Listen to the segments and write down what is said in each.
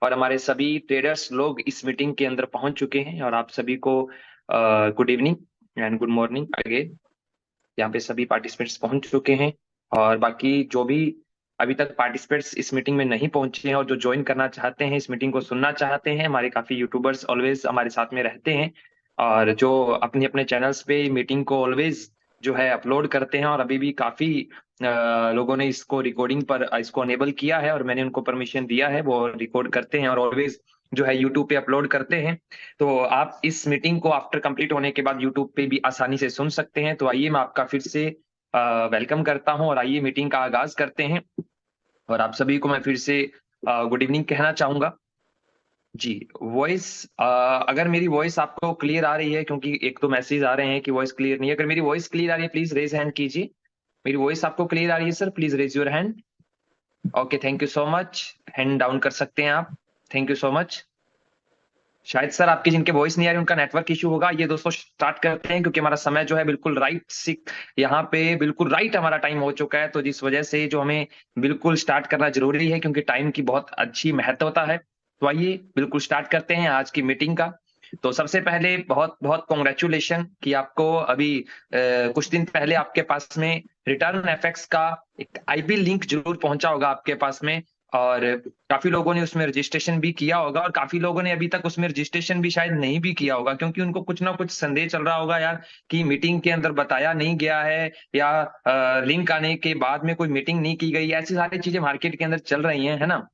और हमारे सभी ट्रेडर्स लोग इस मीटिंग के अंदर पहुंच चुके हैं और आप सभी को good evening and good morning again. यहाँ पे सभी पार्टिसिपेंट्स पहुंच चुके हैं और बाकी जो भी अभी तक पार्टिसिपेंट्स इस मीटिंग में नहीं पहुंचे हैं और जो ज्वाइन करना चाहते हैं, इस मीटिंग को सुनना चाहते हैं, हमारे काफी यूट्यूबर्स ऑलवेज हमारे साथ में रहते हैं और जो अपने अपने चैनल्स पे मीटिंग को ऑलवेज जो है अपलोड करते हैं और अभी भी काफी लोगों ने इसको रिकॉर्डिंग पर इसको अनेबल किया है और मैंने उनको परमिशन दिया है, वो रिकॉर्ड करते हैं और ऑलवेज जो है यूट्यूब पे अपलोड करते हैं। तो आप इस मीटिंग को आफ्टर कंप्लीट होने के बाद यूट्यूब पे भी आसानी से सुन सकते हैं। तो आइए मैं आपका फिर से वेलकम करता हूं और आइए मीटिंग का आगाज करते हैं। और आप सभी को मैं फिर से गुड इवनिंग कहना चाहूंगा। जी, वॉइस अगर मेरी वॉइस आपको क्लियर आ रही है, क्योंकि एक तो मैसेज आ रहे हैं कि वॉइस क्लियर नहीं है, अगर मेरी वॉइस क्लियर आ रही है प्लीज रेज हैंड कीजिए। मेरी वॉइस आपको क्लियर आ रही है sir? Please raise your hand. Okay, thank you so much. Hand down कर सकते हैं आप। Thank you so much. शायद सर आपकी जिनके वॉइस नहीं आ रही उनका नेटवर्क इशू होगा। ये दोस्तों स्टार्ट करते हैं क्योंकि हमारा समय जो है बिल्कुल राइट सिक, यहाँ पे बिल्कुल राइट हमारा टाइम हो चुका है, तो जिस वजह से जो हमें बिल्कुल स्टार्ट करना जरूरी है क्योंकि टाइम की बहुत अच्छी महत्वता है। तो आइए बिल्कुल स्टार्ट करते हैं आज की मीटिंग का। तो सबसे पहले बहुत बहुत कॉन्ग्रेचुलेशन कि आपको अभी कुछ दिन पहले आपके पास में रिटर्न एफएक्स का एक आईबी लिंक जरूर पहुंचा होगा आपके पास में। और काफी लोगों ने उसमें रजिस्ट्रेशन भी किया होगा और काफी लोगों ने अभी तक उसमें रजिस्ट्रेशन भी शायद नहीं भी किया होगा, क्योंकि उनको कुछ ना कुछ संदेह चल रहा होगा यार कि मीटिंग के अंदर बताया नहीं गया है या लिंक आने के बाद में कोई मीटिंग नहीं की गई। ऐसी सारी चीजें मार्केट के अंदर चल रही हैं, है ना।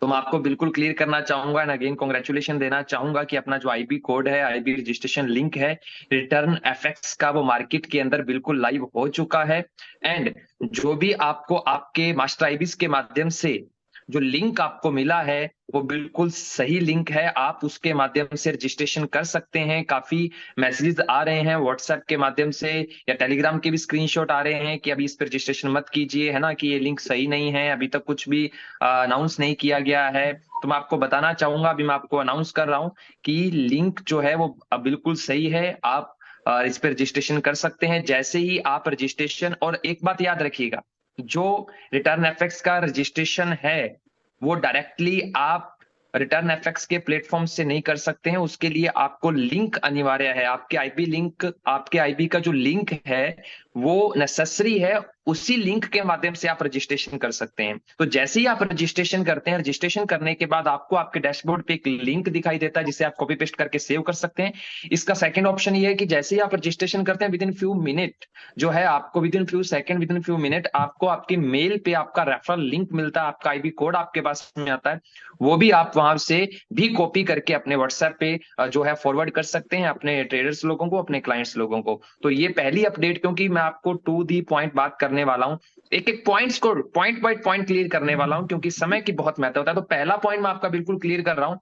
तो मैं आपको बिल्कुल क्लियर करना चाहूंगा एंड अगेन कॉन्ग्रेचुलेशन देना चाहूंगा कि अपना जो आईबी कोड है, आईबी रजिस्ट्रेशन लिंक है रिटर्न एफएक्स का, वो मार्केट के अंदर बिल्कुल लाइव हो चुका है। एंड जो भी आपको आपके मास्टर आईबीज के माध्यम से जो लिंक आपको मिला है वो बिल्कुल सही लिंक है। आप उसके माध्यम से रजिस्ट्रेशन कर सकते हैं। काफी मैसेजेस आ रहे हैं व्हाट्सएप के माध्यम से या टेलीग्राम के भी स्क्रीनशॉट आ रहे हैं कि अभी इस पर रजिस्ट्रेशन मत कीजिए, है ना, कि ये लिंक सही नहीं है, अभी तक कुछ भी अनाउंस नहीं किया गया है। तो मैं आपको बताना चाहूंगा, अभी मैं आपको अनाउंस कर रहा हूँ कि लिंक जो है वो बिल्कुल सही है। आप इस पर रजिस्ट्रेशन कर सकते हैं। जैसे ही आप रजिस्ट्रेशन, और एक बात याद रखिएगा, जो रिटर्न एफएक्स का रजिस्ट्रेशन है वो डायरेक्टली आप रिटर्न एफएक्स के प्लेटफॉर्म से नहीं कर सकते हैं। उसके लिए आपको लिंक अनिवार्य है। आपके आईबी लिंक, आपके आईबी का जो लिंक है वो नेसेसरी है। उसी लिंक के माध्यम से आप रजिस्ट्रेशन कर सकते हैं। तो जैसे ही आप रजिस्ट्रेशन करते हैं, रजिस्ट्रेशन करने के बाद आपको आपके डैशबोर्ड पे एक लिंक दिखाई देता है जिसे आप कॉपी पेस्ट करके सेव कर सकते हैं। इसका सेकंड ऑप्शन ये है कि जैसे ही आप रजिस्ट्रेशन करते हैं विद इन फ्यू मिनट जो है आपको, with in few second, with in few minute आपको आपके मेल पे आपका रेफरल लिंक मिलता है, आपका आईबी कोड आपके पास में आता है। वो भी आप वहां से भी कॉपी करके अपने व्हाट्सएप पे जो है फॉरवर्ड कर सकते हैं अपने ट्रेडर्स लोगों को, अपने क्लाइंट्स लोगों को। तो ये पहली अपडेट, क्योंकि मैं आपको टू दी पॉइंट बात करने वाला हूं, एक एक पॉइंट्स को पॉइंट बाय पॉइंट क्लियर करने वाला हूं क्योंकि समय की बहुत महत्व है। तो पहला पॉइंट मैं आपका बिल्कुल क्लियर कर रहा हूं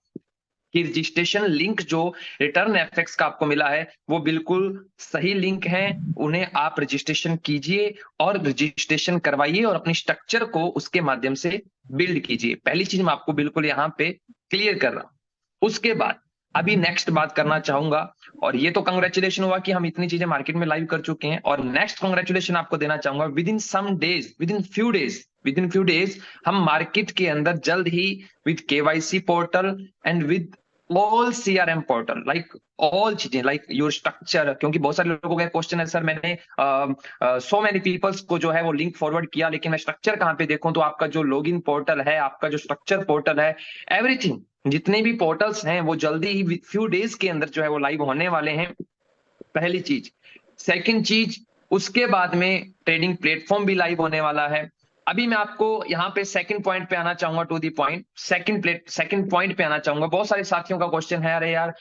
कि रजिस्ट्रेशन लिंक जो रिटर्न एफएक्स का आपको मिला है वो बिल्कुल सही लिंक है। उन्हें आप रजिस्ट्रेशन कीजिए और रजिस्ट्रेशन करवाइए और अपनी स्ट्रक्चर को उसके माध्यम से बिल्ड कीजिए। पहली चीज मैं आपको बिल्कुल यहाँ पे क्लियर कर रहा हूं। उसके बाद अभी नेक्स्ट बात करना चाहूंगा, और ये तो कंग्रेचुलेशन हुआ कि हम इतनी चीजें मार्केट में लाइव कर चुके हैं, और नेक्स्ट कंग्रेचुलेशन आपको देना चाहूंगा, within some days, within few days हम मार्केट के अंदर जल्द ही with KYC portal and with all CRM portal, like all चीजें, लाइक योर स्ट्रक्चर, क्योंकि बहुत सारे लोगों का क्वेश्चन है सर मैंने सो मेनी पीपल्स को जो है वो लिंक फॉरवर्ड किया लेकिन मैं स्ट्रक्चर कहाँ पे देखूं। तो आपका जो लॉगिन पोर्टल है, आपका जो स्ट्रक्चर पोर्टल है, एवरीथिंग, जितने भी पोर्टल्स हैं वो जल्दी ही फ्यू डेज के अंदर जो है वो लाइव होने वाले हैं। पहली चीज। सेकंड चीज, उसके बाद में ट्रेडिंग प्लेटफॉर्म भी लाइव होने वाला है। अभी मैं आपको यहाँ पे सेकंड पॉइंट पे आना चाहूंगा, to the point, second point पे आना चाहूंगा। बहुत सारे साथियों का क्वेश्चन है, अरे यार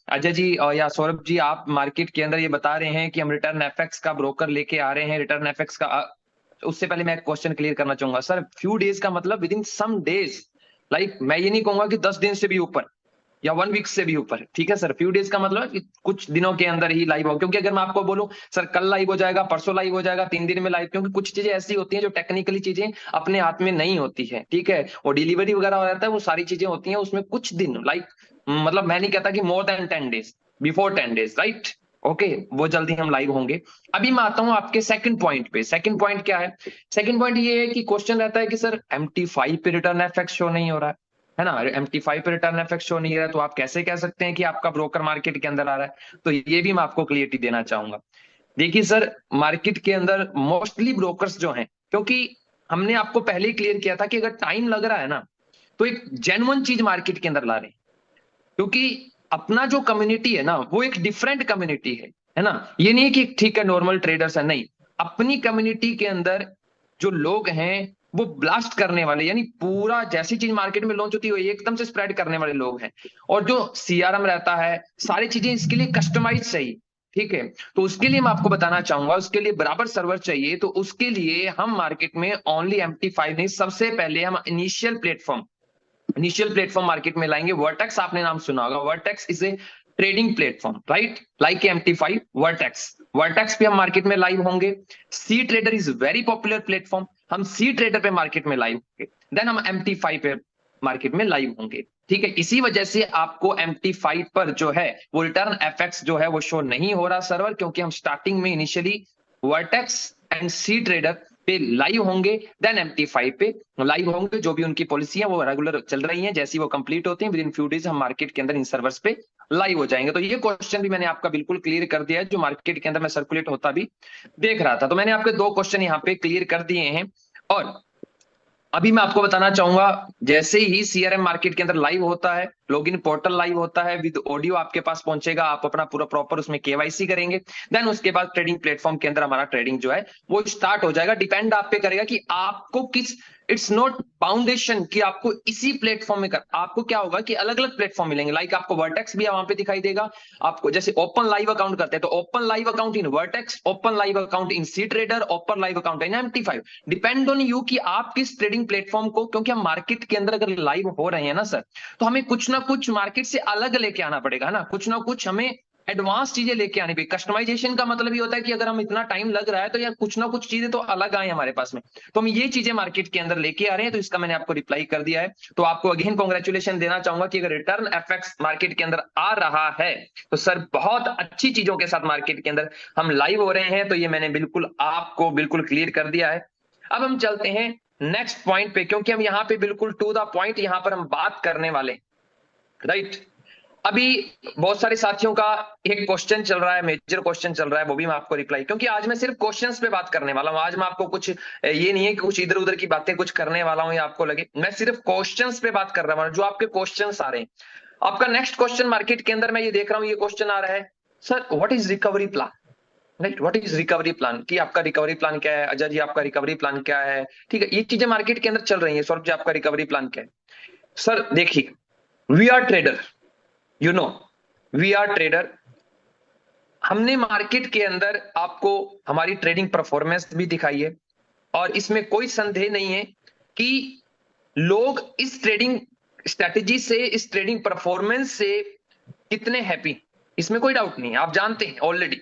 अजय जी या सौरभ जी, आप मार्केट के अंदर ये बता रहे हैं कि हम रिटर्न एफएक्स का ब्रोकर लेके आ रहे हैं, रिटर्न एफएक्स का उससे पहले मैं एक क्वेश्चन क्लियर करना चाहूंगा सर, फ्यू डेज का मतलब within some days, like मैं ये नहीं कहूंगा कि 10 दिन से भी ऊपर या 1 वीक से भी ऊपर, ठीक है सर। फ्यू डेज का मतलब कि कुछ दिनों के अंदर ही लाइव हो, क्योंकि अगर मैं आपको बोलूं सर कल लाइव हो जाएगा, परसों लाइव हो जाएगा, 3 दिन में लाइव, क्योंकि कुछ चीजें ऐसी होती हैं जो टेक्निकली चीजें अपने हाथ में नहीं होती है, ठीक है, वो डिलीवरी वगैरह हो जाता है, वो सारी चीजें होती हैं उसमें कुछ दिन, लाइक मतलब मैं नहीं कहता कि more than 10 days, before 10 days, right. Okay, वो जल्दी हम लाइव होंगे। अभी मैं आता हूं आपके सेकंड पॉइंट पे। सेकंड पॉइंट क्या है? सेकंड पॉइंट ये है कि क्वेश्चन रहता है कि सर MT5 पे रिटर्न एफएक्स शो नहीं हो रहा है। है ना, MT5 पे रिटर्न एफेक्ट शो नहीं हो रहा है, तो आप कैसे कह सकते हैं कि आपका ब्रोकर मार्केट के अंदर आ रहा है? तो ये भी मैं आपको क्लियरिटी देना चाहूंगा। देखिए सर, मार्केट के अंदर मोस्टली ब्रोकर्स जो हैं, क्योंकि हमने आपको पहले ही क्लियर किया था कि अगर टाइम लग रहा है ना, तो एक जेन्युइन चीज मार्केट के अंदर ला रहे हैं, क्योंकि अपना जो कम्युनिटी है ना, वो एक डिफरेंट कम्युनिटी है ना। ये नहीं कि ठीक है नॉर्मल ट्रेडर्स है, नहीं, अपनी कम्युनिटी के अंदर जो लोग हैं वो ब्लास्ट करने वाले, यानी पूरा जैसी चीज मार्केट में लॉन्च होती है एकदम से स्प्रेड करने वाले लोग हैं। और जो CRM रहता है, सारी चीजें इसके लिए कस्टमाइज चाहिए, ठीक है। तो उसके लिए मैं आपको बताना चाहूंगा, उसके लिए बराबर सर्वर चाहिए, तो उसके लिए हम मार्केट में ओनली MT5 नहीं, सबसे पहले हम इनिशियल प्लेटफॉर्म मार्केट में लाएंगे। वर्टेक्स आपने नाम सुना होगा, Vertex is a trading platform, right, like MT5 Vertex पे हम मार्केट में लाइव होंगे। CTrader is very popular platform, हम सी ट्रेडर पे मार्केट में लाइव होंगे, देन हम MT5 पे मार्केट में लाइव होंगे, ठीक है। इसी वजह से आपको MT5 पर जो है वो रिटर्न एफएक्स जो है वो शो नहीं हो रहा सर्वर, क्योंकि हम स्टार्टिंग में initially Vertex and cTrader पे लाइव होंगे, देन MT5 पे लाइव होंगे। जो भी उनकी पॉलिसी है वो रेगुलर चल रही है, जैसी वो कंप्लीट होती है विद इन फ्यू डेज हम मार्केट के अंदर इन सर्वर्स पे लाइव हो जाएंगे। तो ये क्वेश्चन भी मैंने आपका बिल्कुल क्लियर कर दिया है, जो मार्केट के अंदर मैं सर्कुलेट होता भी देख रहा था। तो मैंने आपके 2 क्वेश्चन यहाँ पे क्लियर कर दिए हैं। और अभी मैं आपको बताना चाहूंगा, जैसे ही CRM मार्केट के अंदर लाइव होता है, लॉगिन पोर्टल लाइव होता है, विद ऑडियो आपके पास पहुंचेगा, आप अपना पूरा प्रॉपर उसमें KYC करेंगे, देन उसके बाद ट्रेडिंग प्लेटफॉर्म के अंदर हमारा ट्रेडिंग जो है वो स्टार्ट हो जाएगा। डिपेंड आप पे करेगा कि आपको किस, इट्स नॉट फाउंडेशन कि आपको इसी प्लेटफॉर्म में कर, आपको क्या होगा कि अलग अलग प्लेटफॉर्म मिलेंगे, लाइक आपको वर्टेक्स भी वहां पे दिखाई देगा। आपको जैसे ओपन लाइव अकाउंट करते हैं तो open live account in Vertex, open live account in cTrader, open live account in MT5। Depend on you कि आप किस ट्रेडिंग प्लेटफॉर्म को, क्योंकि हम मार्केट के अंदर अगर लाइव हो रहे हैं ना सर, तो हमें कुछ ना कुछ मार्केट से अलग लेके आना पड़ेगा ना, कुछ ना कुछ हमें एडवांस चीजें लेके आनी पड़ेगी। कस्टमाइजेशन का मतलब ये होता है कि अगर हम इतना टाइम लग रहा है तो यार कुछ ना कुछ चीजें तो अलग आए हमारे पास में, तो हम ये चीजें मार्केट के अंदर लेके आ रहे हैं। तो इसका मैंने आपको रिप्लाई कर दिया है। तो आपको अगेन कॉन्ग्रेचुलेशन देना चाहूंगा कि अगर रिटर्न एफएक्स मार्केट के अंदर आ रहा है तो सर बहुत अच्छी चीजों के साथ मार्केट के अंदर हम लाइव हो रहे हैं। तो ये मैंने बिल्कुल आपको बिल्कुल क्लियर कर दिया है। अब हम चलते हैं नेक्स्ट पॉइंट पे, क्योंकि हम यहाँ पे बिल्कुल टू द पॉइंट यहाँ पर हम बात करने वाले, राइट। अभी बहुत सारे साथियों का एक क्वेश्चन चल रहा है, मेजर क्वेश्चन चल रहा है, वो भी मैं आपको रिप्लाई, क्योंकि आज मैं सिर्फ क्वेश्चंस पे बात करने वाला हूं। आज मैं आपको कुछ ये नहीं है कि कुछ इधर उधर की बातें कुछ करने वाला हूं या आपको लगे, मैं सिर्फ क्वेश्चंस पे बात कर रहा हूं, जो आपके क्वेश्चंस आ रहे हैं। आपका नेक्स्ट क्वेश्चन मार्केट के अंदर मैं ये देख रहा हूं, ये क्वेश्चन आ रहा है, sir what is recovery plan, right, what is recovery plan, कि आपका रिकवरी प्लान क्या है, अजय जी आपका रिकवरी प्लान क्या है, ठीक है। ये चीजें मार्केट के अंदर चल रही है। सौरभ जी आपका रिकवरी प्लान क्या है? सर देखिए, we are trader, you know, we are trader. हमने मार्केट के अंदर आपको हमारी ट्रेडिंग परफॉर्मेंस भी दिखाई है, और इसमें कोई संदेह नहीं है कि लोग इस ट्रेडिंग स्ट्रेटेजी से, इस ट्रेडिंग परफॉर्मेंस से कितने हैप्पी, इसमें कोई डाउट नहीं है, आप जानते हैं ऑलरेडी।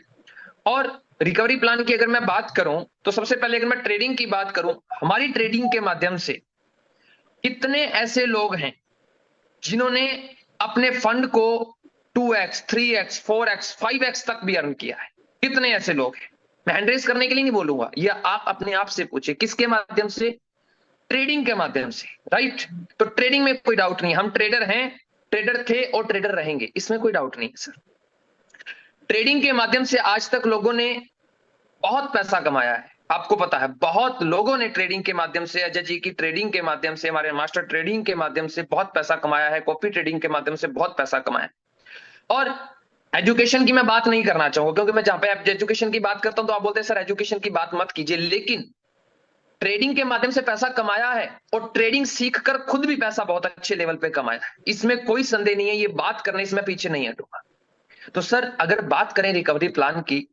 और रिकवरी प्लान की अगर मैं बात करूं तो सबसे पहले अगर मैं ट्रेडिंग की बात करूं, हमारी ट्रेडिंग के माध्यम से कितने ऐसे लोग हैं जिन्होंने अपने फंड को 2x 3x 4x 5x तक भी अर्न किया है? कितने ऐसे लोग हैं? मैं हैंड रेस करने के लिए नहीं बोलूंगा, ये आप अपने आप से पूछे, किसके माध्यम से? ट्रेडिंग के माध्यम से, राइट। तो ट्रेडिंग में कोई डाउट नहीं, हम ट्रेडर हैं, ट्रेडर थे और ट्रेडर रहेंगे, इसमें कोई डाउट नहीं सर। ट्रेडिंग के माध्यम से आज तक लोगों ने बहुत पैसा कमाया है, आपको पता है, बहुत लोगों ने ट्रेडिंग के माध्यम से, अजय जी की ट्रेडिंग के माध्यम से, हमारे मास्टर ट्रेडिंग के माध्यम से बहुत पैसा कमाया है, कॉपी ट्रेडिंग के माध्यम से बहुत पैसा कमाया है। और एजुकेशन की मैं बात नहीं करना चाहूंगा, क्योंकि मैं जहां पे एजुकेशन की बात करता हूं तो आप बोलते हैं सर एजुकेशन की बात मत कीजिए, लेकिन ट्रेडिंग के माध्यम से पैसा कमाया है और ट्रेडिंग सीखकर खुद भी पैसा बहुत अच्छे लेवल पे कमाया है, इसमें कोई संदेह नहीं है, ये बात करने से मैं पीछे नहीं हटूंगा। तो सर अगर बात करें रिकवरी प्लान की,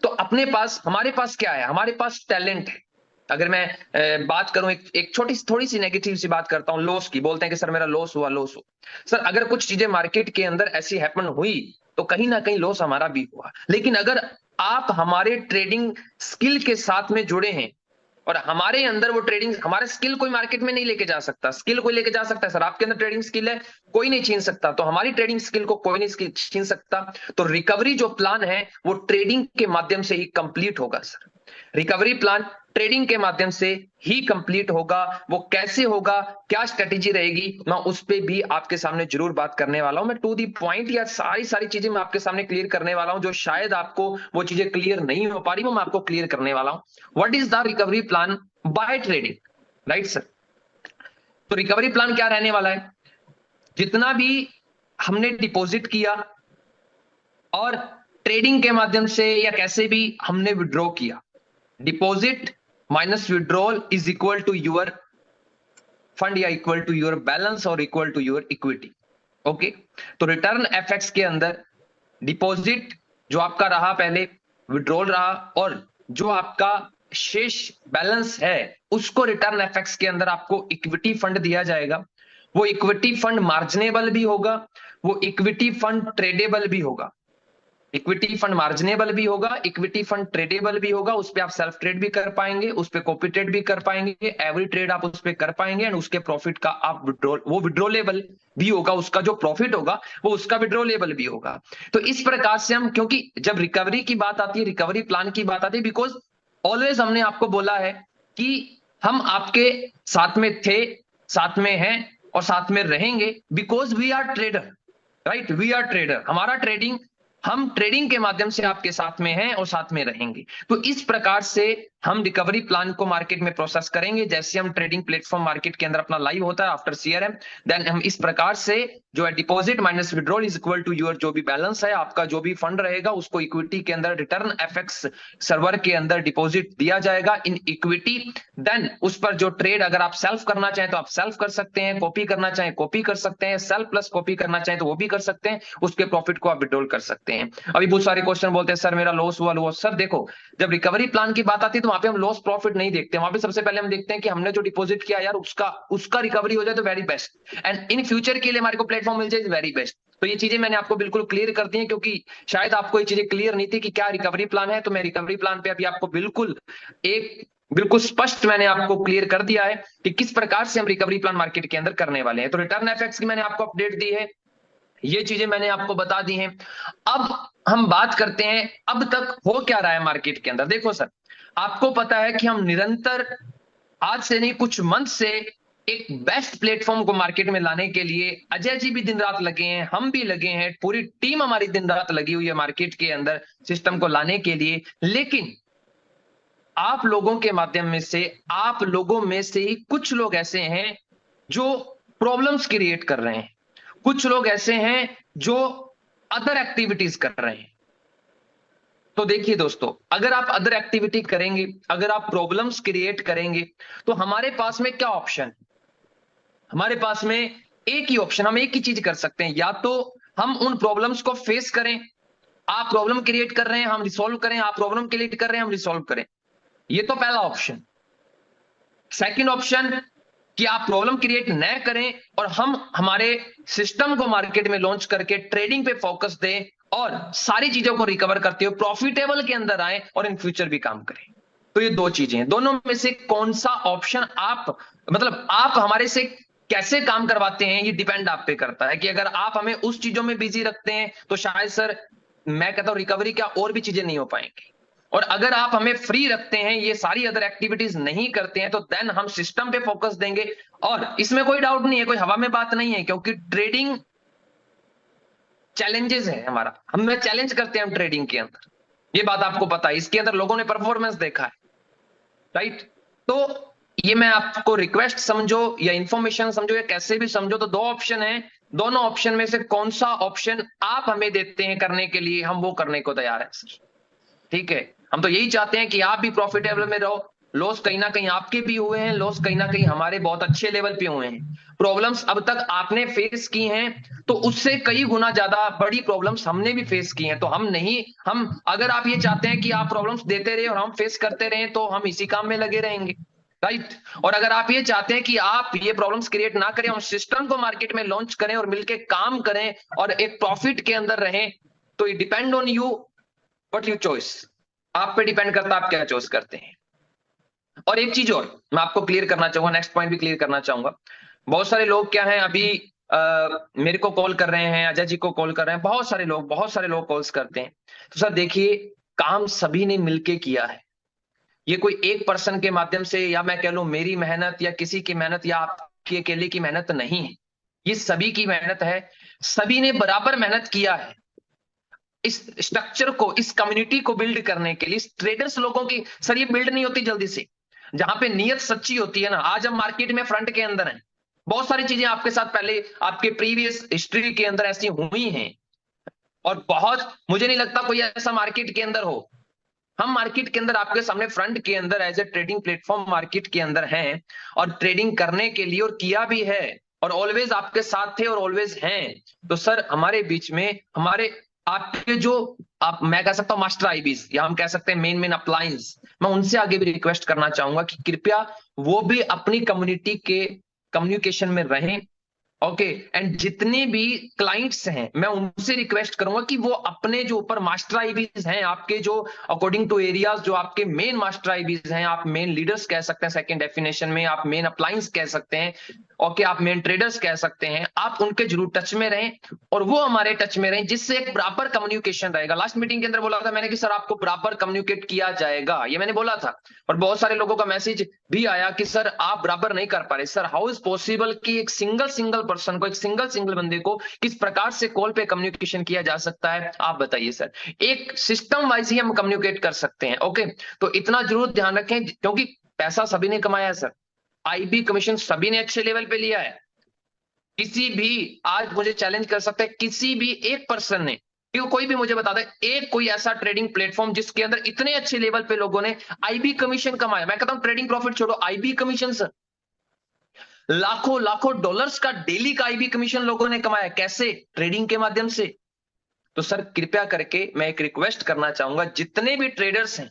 तो अपने पास, हमारे पास क्या है? हमारे पास टैलेंट है। अगर मैं बात करूं, एक छोटी थोड़ी सी नेगेटिव सी बात करता हूं, लॉस की, बोलते हैं कि सर मेरा लॉस हुआ, लॉस हुआ। सर अगर कुछ चीजें मार्केट के अंदर ऐसी हैपन हुई तो कहीं ना कहीं लॉस हमारा भी हुआ, लेकिन अगर आप हमारे ट्रेडिंग स्किल के साथ में जुड़े हैं और हमारे अंदर वो ट्रेडिंग, हमारे स्किल कोई मार्केट में नहीं लेके जा सकता, स्किल कोई लेके जा सकता है सर, आपके अंदर ट्रेडिंग स्किल है कोई नहीं छीन सकता, तो हमारी ट्रेडिंग स्किल को कोई नहीं छीन सकता। तो रिकवरी जो प्लान है वो ट्रेडिंग के माध्यम से ही कंप्लीट होगा सर। रिकवरी प्लान ट्रेडिंग के माध्यम से ही कंप्लीट होगा। वो कैसे होगा, क्या स्ट्रेटेजी रहेगी, मैं उस पे भी आपके सामने जरूर बात करने वाला हूं। मैं टू दी पॉइंट या सारी सारी चीजें मैं आपके सामने क्लियर करने वाला हूं, जो शायद आपको वो चीजें क्लियर नहीं हो पा रही, वो मैं आपको क्लियर करने वाला हूं। What is the recovery plan by trading, right sir? तो रिकवरी प्लान क्या रहने वाला है? जितना भी हमने डिपॉजिट किया और ट्रेडिंग के माध्यम से या कैसे भी हमने विड्रॉ किया, deposit minus withdrawal is equal to your fund या इक्वल टू योर बैलेंस और equal to your equity. Okay, तो रिटर्न एफएक्स के अंदर डिपॉजिट जो आपका रहा पहले, विड्रॉल रहा, और जो आपका शेष बैलेंस है उसको रिटर्न एफएक्स के अंदर आपको इक्विटी फंड दिया जाएगा। वो इक्विटी फंड मार्जिनेबल भी होगा, वो इक्विटी फंड ट्रेडेबल भी होगा। इक्विटी फंड मार्जिनेबल भी होगा, इक्विटी फंड ट्रेडेबल भी होगा, उस पे आप सेल्फ ट्रेड भी कर पाएंगे, उस पे कॉपी ट्रेड भी कर पाएंगे, एवरी ट्रेड आप उस पे कर पाएंगे, एंड उसके प्रॉफिट का आप वो विड्रॉलेबल भी होगा, उसका जो प्रॉफिट होगा वो उसका विड्रॉलेबल भी होगा। तो इस प्रकार से हम, क्योंकि जब रिकवरी की बात आती है, रिकवरी प्लान की बात आती है, बिकॉज ऑलवेज हमने आपको बोला है कि हम आपके साथ में थे, साथ में हैं और साथ में रहेंगे, because we are trader, right? We are trader, हमारा ट्रेडिंग, हम ट्रेडिंग के माध्यम से आपके साथ में हैं और साथ में रहेंगे। तो इस प्रकार से हम रिकवरी प्लान को मार्केट में प्रोसेस करेंगे। जैसे हम ट्रेडिंग प्लेटफॉर्म मार्केट के अंदर अपना लाइव होता है आफ्टर सीआरएम, देन हम इस प्रकार से जो है deposit minus withdrawal is equal to your जो भी बैलेंस है, आपका जो भी फंड रहेगा उसको इक्विटी के अंदर रिटर्न एफएक्स सर्वर के अंदर डिपॉजिट दिया जाएगा इन इक्विटी। देन उस पर जो ट्रेड अगर आप सेल्फ करना चाहें तो आप सेल्फ कर सकते हैं, कॉपी करना चाहें कॉपी कर सकते हैं, सेल्फ प्लस कॉपी करना चाहें तो वो भी कर सकते हैं, उसके प्रॉफिट को आप विड्रॉल कर सकते हैं। अभी बहुत सारे क्वेश्चन बोलते हैं सर मेरा लॉस हुआ, लॉस। सर देखो, जब रिकवरी प्लान की बात आती है तो वहां पे हम लॉस प्रॉफिट नहीं देखते, वहां पे सबसे पहले हम देखते हैं कि हमने जो डिपॉजिट किया यार उसका रिकवरी हो जाए तो very best, and in future के लिए हमारे को प्लेटफॉर्म मिल जाए वेरी बेस्ट। तो ये चीजें मैंने आपको बिल्कुल क्लियर कर दी हैं, क्योंकि शायद आपको ये चीजें क्लियर नहीं थी कि क्या रिकवरी प्लान है। तो मैं रिकवरी प्लान पे अभी आपको बिल्कुल स्पष्ट मैंने आपको क्लियर कर दिया है कि किस प्रकार से हम रिकवरी प्लान मार्केट के अंदर करने वाले हैं। तो रिटर्न एफएक्स की मैंने आपको अपडेट दी है, ये चीजें मैंने आपको बता दी हैं। अब हम बात करते हैं अब तक हो क्या रहा है मार्केट के अंदर। देखो सर, आपको पता है कि हम निरंतर आज से नहीं कुछ मंथ से एक बेस्ट प्लेटफॉर्म को मार्केट में लाने के लिए अजय जी भी दिन रात लगे हैं, हम भी लगे हैं, पूरी टीम हमारी दिन रात लगी हुई है मार्केट के अंदर सिस्टम को लाने के लिए। लेकिन आप लोगों के माध्यम में से, आप लोगों में से ही कुछ लोग ऐसे हैं जो प्रॉब्लम्स क्रिएट कर रहे हैं, कुछ लोग ऐसे हैं जो अदर एक्टिविटीज कर रहे हैं। तो देखिए दोस्तों, अगर आप अदर एक्टिविटी करेंगे, अगर आप प्रॉब्लम्स क्रिएट करेंगे, तो हमारे पास में क्या ऑप्शन? हमारे पास में एक ही ऑप्शन, हम एक ही चीज कर सकते हैं, या तो हम उन प्रॉब्लम्स को फेस करें। आप प्रॉब्लम क्रिएट कर रहे हैं, हम रिसॉल्व करें, आप प्रॉब्लम क्रिएट कर रहे हैं, हम रिसॉल्व करें। ये तो पहला ऑप्शन। सेकंड ऑप्शन कि आप प्रॉब्लम क्रिएट न करें और हम हमारे सिस्टम को मार्केट में लॉन्च करके ट्रेडिंग पे फोकस दें और सारी चीजों को रिकवर करते हुए प्रॉफिटेबल के अंदर आए और इन फ्यूचर भी काम करें। तो ये दो चीजें हैं, दोनों में से कौन सा ऑप्शन आप, मतलब आप हमारे से कैसे काम करवाते हैं, ये डिपेंड आप पे करता है। कि अगर आप हमें उस चीजों में बिजी रखते हैं तो शायद सर मैं कहता हूं रिकवरी क्या और भी चीजें नहीं हो पाएंगी, और अगर आप हमें फ्री रखते हैं, ये सारी अदर एक्टिविटीज नहीं करते हैं, तो देन हम सिस्टम पे फोकस देंगे। और इसमें कोई डाउट नहीं है, कोई हवा में बात नहीं है, क्योंकि ट्रेडिंग चैलेंजेस है हमारा, हमें चैलेंज करते हैं हम ट्रेडिंग के अंदर, ये बात आपको पता है, इसके अंदर लोगों ने परफॉर्मेंस देखा है, राइट? तो ये मैं आपको रिक्वेस्ट समझो या इंफॉर्मेशन समझो या कैसे भी समझो, तो दो ऑप्शन है, दोनों ऑप्शन में से कौन सा ऑप्शन आप हमें देते हैं करने के लिए, हम वो करने को तैयार है सर। ठीक है, हम तो यही चाहते हैं कि आप भी प्रॉफिटेबल में रहो। लॉस कहीं ना कहीं आपके भी हुए हैं, लॉस कहीं ना कहीं हमारे बहुत अच्छे लेवल पे हुए हैं, प्रॉब्लम्स अब तक आपने फेस की हैं, तो उससे कई गुना ज्यादा बड़ी प्रॉब्लम्स हमने भी फेस की हैं। तो हम अगर आप ये चाहते हैं कि आप प्रॉब्लम्स देते रहे और हम फेस करते रहे, तो हम इसी काम में लगे रहेंगे, राइट? और अगर आप ये चाहते हैं कि आप ये प्रॉब्लम्स क्रिएट ना करें और सिस्टम को मार्केट में लॉन्च करें और मिलके काम करें और एक प्रॉफिट के अंदर रहें, तो ये depend on you, what you choice, आप पे डिपेंड करता है आप क्या चॉइस करते हैं। और एक चीज और मैं आपको क्लियर करना चाहूंगा, नेक्स्ट पॉइंट भी क्लियर करना चाहूंगा। बहुत सारे लोग क्या हैं अभी मेरे को कॉल कर रहे हैं, अजय जी को कॉल कर रहे हैं, बहुत सारे लोग कॉल्स करते हैं। तो सर देखिए, काम सभी ने मिलके किया है, ये कोई एक पर्सन के माध्यम से, या मैं कह लूं मेरी मेहनत या किसी की मेहनत या आपकी अकेले की मेहनत नहीं है, ये सभी की मेहनत है। सभी ने बराबर मेहनत किया है इस स्ट्रक्चर को, इस कम्युनिटी को बिल्ड करने के लिए। ट्रेडर्स लोगों की सर ये बिल्ड नहीं होती जल्दी से, जहां पे नीयत सच्ची होती है ना। आज हम मार्केट में फ्रंट के अंदर हैं, बहुत सारी चीजें आपके साथ पहले आपके प्रीवियस हिस्ट्री के अंदर ऐसी हुई हैं, और बहुत, मुझे नहीं लगता कोई ऐसा मार्केट के अंदर हो। हम मार्केट के अंदर आपके सामने फ्रंट के अंदर as a trading platform market के अंदर हैं, और ट्रेडिंग करने के लिए और किया भी है, और ऑलवेज आपके साथ थे और ऑलवेज हैं। तो सर हमारे बीच में हमारे आपके जो, आप मैं कह सकता हूं मास्टर आईबीज, या हम कह सकते हैं मेन मेन अप्लायंस, मैं उनसे आगे भी रिक्वेस्ट करना चाहूंगा कि कृपया वो भी अपनी कम्युनिटी के कम्युनिकेशन में रहें। ओके, एंड जितने भी क्लाइंट्स हैं मैं उनसे रिक्वेस्ट करूंगा कि वो अपने जो ऊपर मास्टर आईबीज हैं आपके, जो अकॉर्डिंग टू एरियाज जो आपके मेन मास्टर आईबीज हैं, आप मेन लीडर्स कह सकते हैं सेकंड डेफिनेशन में, आप मेन अप्लायंस कह सकते हैं, ओके, आप मेन ट्रेडर्स कह सकते हैं, आप उनके जरूर टच में रहें और वो हमारे टच में रहें, जिससे एक बराबर कम्युनिकेशन रहेगा। लास्ट मीटिंग के अंदर बोला था मैंने कि सर आपको बराबर कम्युनिकेट किया जाएगा, ये मैंने बोला था, और बहुत सारे लोगों का मैसेज भी आया कि सर आप बराबर नहीं कर पा रहे। सर हाउ इज पॉसिबल कि एक सिंगल पर्सन को, एक सिंगल बंदे को किस प्रकार से कॉल पे कम्युनिकेशन किया जा सकता है, आप बताइए सर। एक सिस्टम वाइज ही हम कम्युनिकेट कर सकते हैं। ओके, तो इतना जरूर ध्यान रखें, क्योंकि पैसा सभी ने कमाया है सर, आईबी कमीशन सभी ने अच्छे लेवल पे लिया है। किसी भी आज मुझे चैलेंज कर सकता है, किसी भी एक पर्सन ने, क्यों कोई भी मुझे बता दे एक कोई ऐसा ट्रेडिंग प्लेटफॉर्म जिसके अंदर इतने अच्छे लेवल पे लोगों ने आईबी कमीशन कमाया। मैं कहता हूं ट्रेडिंग प्रॉफिट छोड़ो, आईबी कमीशन सर, लाखों लाखों डॉलर्स का डेली का आईबी कमीशन लोगों ने कमाया। कैसे? ट्रेडिंग के माध्यम से। तो सर कृपया करके मैं एक रिक्वेस्ट करना चाहूंगा, जितने भी ट्रेडर्स हैं,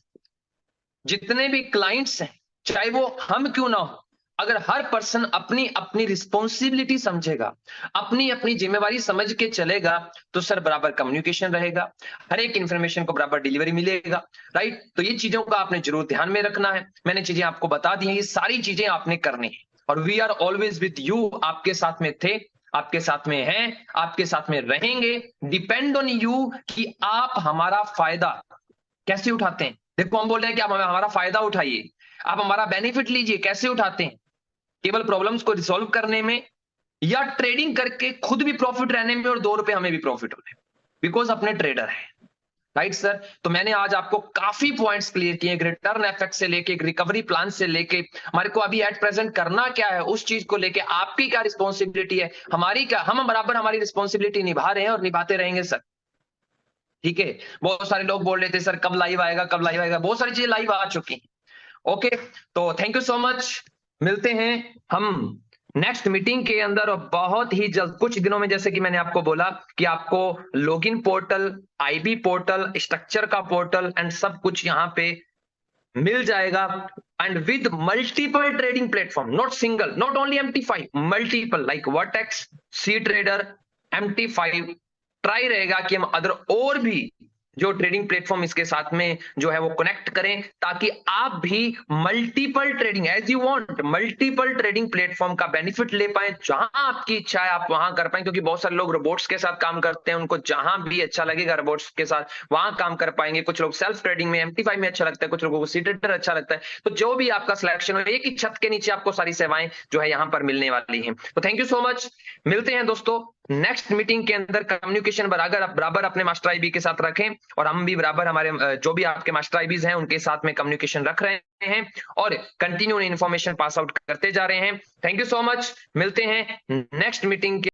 जितने भी क्लाइंट्स हैं, चाहे वो हम क्यों ना हो, अगर हर पर्सन अपनी अपनी रिस्पॉन्सिबिलिटी समझेगा, अपनी अपनी जिम्मेवारी समझ के चलेगा, तो सर बराबर कम्युनिकेशन रहेगा, हर एक इंफॉर्मेशन को बराबर डिलीवरी मिलेगा। राइट, तो ये चीजों का आपने जरूर ध्यान में रखना है। मैंने चीजें आपको बता दी हैं, ये सारी चीजें आपने करनी है, और we are always with you, आपके साथ में थे, आपके साथ में हैं, आपके साथ में रहेंगे। डिपेंड ऑन यू कि आप हमारा फायदा कैसे उठाते हैं। देखो हम बोल रहे हैं कि आप हमारा फायदा उठाइए, आप हमारा बेनिफिट लीजिए। कैसे उठाते हैं? केवल प्रॉब्लम्स को रिसॉल्व करने में, या ट्रेडिंग करके खुद भी प्रॉफिट रहने में और 2 रुपए हमें भी प्रॉफिट होने में, बिकॉज अपने ट्रेडर है। राइट सर, तो मैंने आज आपको काफी पॉइंट्स क्लियर किए, एक रिटर्न एफेक्ट से लेके, एक रिकवरी प्लान से लेके, हमारे को अभी एट प्रेजेंट करना क्या है उस चीज को लेके, आपकी क्या रिस्पॉन्सिबिलिटी है, हमारी क्या, हम बराबर हमारी रिस्पॉन्सिबिलिटी निभा रहे हैं और निभाते रहेंगे सर। ठीक है, बहुत सारे लोग बोल रहे थे सर कब लाइव आएगा, कब लाइव आएगा, बहुत सारी चीजें लाइव आ चुकी हैं। ओके, तो थैंक यू सो मच, मिलते हैं हम नेक्स्ट मीटिंग के अंदर, और बहुत ही जल्द कुछ दिनों में, जैसे कि मैंने आपको बोला कि आपको login portal, IB portal, structure का पोर्टल एंड सब कुछ यहां पे मिल जाएगा, and with multiple trading platform, not single, not only MT5, multiple, like Vertex, cTrader, MT5। Try रहेगा कि हम अदर और भी जो ट्रेडिंग प्लेटफॉर्म इसके साथ में जो है वो कनेक्ट करें, ताकि आप भी multiple trading, as you want, multiple trading platform का बेनिफिट ले पाए। जहां आपकी इच्छा है आप वहां कर पाए, क्योंकि बहुत सारे लोग रोबोट्स के साथ काम करते हैं, उनको जहां भी अच्छा लगेगा रोबोट्स के साथ वहां काम कर पाएंगे। कुछ लोग सेल्फ ट्रेडिंग में, MT5 में अच्छा लगता है, कुछ लोगों को सी ट्रेडर अच्छा लगता है। तो जो भी आपका सिलेक्शन हो, एक ही छत के नीचे आपको सारी सेवाएं जो है यहाँ पर मिलने वाली हैं। तो थैंक यू सो मच, मिलते हैं दोस्तों नेक्स्ट मीटिंग के अंदर। कम्युनिकेशन बराबर अपने मास्टर आईबी के साथ रखें, और हम भी बराबर हमारे जो भी आपके मास्टर आईबीज हैं उनके साथ में कम्युनिकेशन रख रहे हैं, और कंटिन्यू इन्फॉर्मेशन पास आउट करते जा रहे हैं। थैंक यू सो मच, मिलते हैं नेक्स्ट मीटिंग के